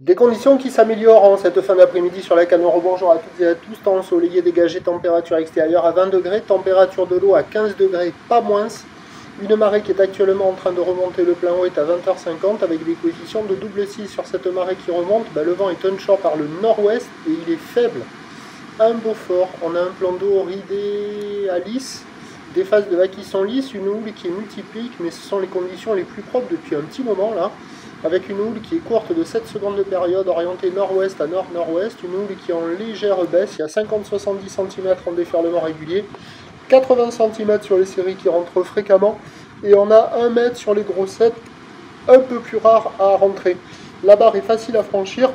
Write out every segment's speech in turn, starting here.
Des conditions qui s'améliorent en cette fin d'après-midi sur la Canoro. Bonjour à toutes et à tous. Temps ensoleillé, dégagé, température extérieure à 20 degrés, température de l'eau à 15 degrés, pas moins. Une marée qui est actuellement en train de remonter, le plein haut est à 20h50 avec des coefficients de double 6 sur cette marée qui remonte. Le vent est onshore par le nord-ouest et il est faible. Un Beaufort, on a un plan d'eau ridé à lisse, des phases de vagues qui sont lisses, une houle qui est multiplique, mais ce sont les conditions les plus propres depuis un petit moment là. Avec une houle qui est courte de 7 secondes de période, orientée nord-ouest à nord-nord-ouest, une houle qui est en légère baisse, il y a 50-70 cm en déferlement régulier, 80 cm sur les séries qui rentrent fréquemment, et on a 1 mètre sur les grossettes, un peu plus rares à rentrer. La barre est facile à franchir,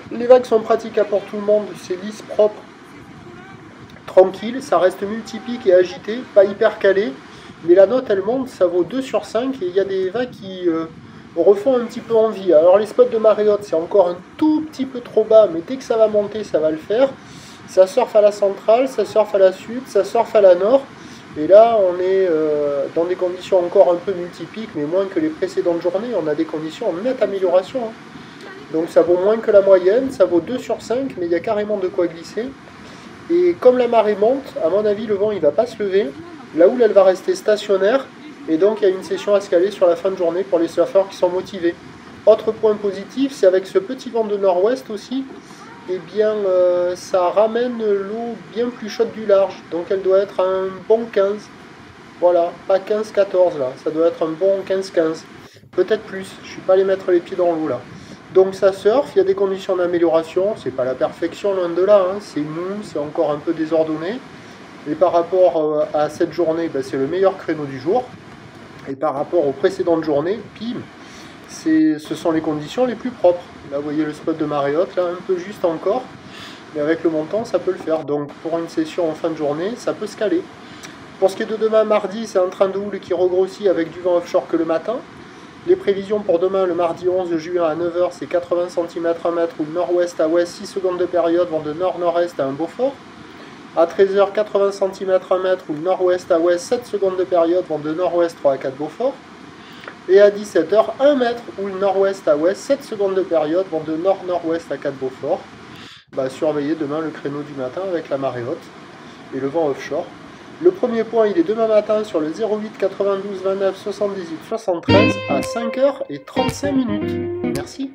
les vagues sont praticables pour tout le monde, c'est lisse, propre, tranquille, ça reste multipique et agité, pas hyper calé, mais la note elle monte, ça vaut 2 sur 5, et il y a des vagues qui refont un petit peu envie. Alors les spots de marée haute, c'est encore un tout petit peu trop bas, mais dès que ça va monter, ça va le faire. Ça surfe à la centrale, ça surfe à la sud, ça surfe à la nord. Et là, on est dans des conditions encore un peu multipiques, mais moins que les précédentes journées. On a des conditions en nette amélioration. Donc ça vaut moins que la moyenne, ça vaut 2 sur 5, mais il y a carrément de quoi glisser. Et comme la marée monte, à mon avis, le vent il va pas se lever. La houle, elle va rester stationnaire. Et donc il y a une session à se caler sur la fin de journée pour les surfeurs qui sont motivés. Autre point positif, c'est avec ce petit vent de nord-ouest aussi, eh bien ça ramène l'eau bien plus chaude du large. Donc elle doit être un bon 15. Voilà, pas 15-14 là, ça doit être un bon 15-15. Peut-être plus, je ne suis pas allé mettre les pieds dans l'eau là. Donc ça surfe, il y a des conditions d'amélioration, c'est pas la perfection loin de là, hein. C'est mou, c'est encore un peu désordonné. Et par rapport à cette journée, c'est le meilleur créneau du jour. Et par rapport aux précédentes journées, pim, ce sont les conditions les plus propres. Là, vous voyez le spot de marée haute, là, un peu juste encore. Mais avec le montant, ça peut le faire. Donc, pour une session en fin de journée, ça peut se caler. Pour ce qui est de demain, mardi, c'est un train de houle qui regrossit avec du vent offshore que le matin. Les prévisions pour demain, le mardi 11 juin à 9h, c'est 80 cm 1 mètre ou nord-ouest à ouest, 6 secondes de période, vent de nord-nord-est à un Beaufort. À 13h, 80 cm 1 mètre ou nord-ouest à ouest, 7 secondes de période, vent de nord-ouest 3 à 4 Beaufort. Et à 17h, 1 mètre ou nord-ouest à ouest, 7 secondes de période, vent de nord-nord-ouest à 4 Beaufort. Surveillez demain le créneau du matin avec la marée haute et le vent offshore. Le premier point, il est demain matin sur le 08 92 29 78 73 à 5h35. Merci.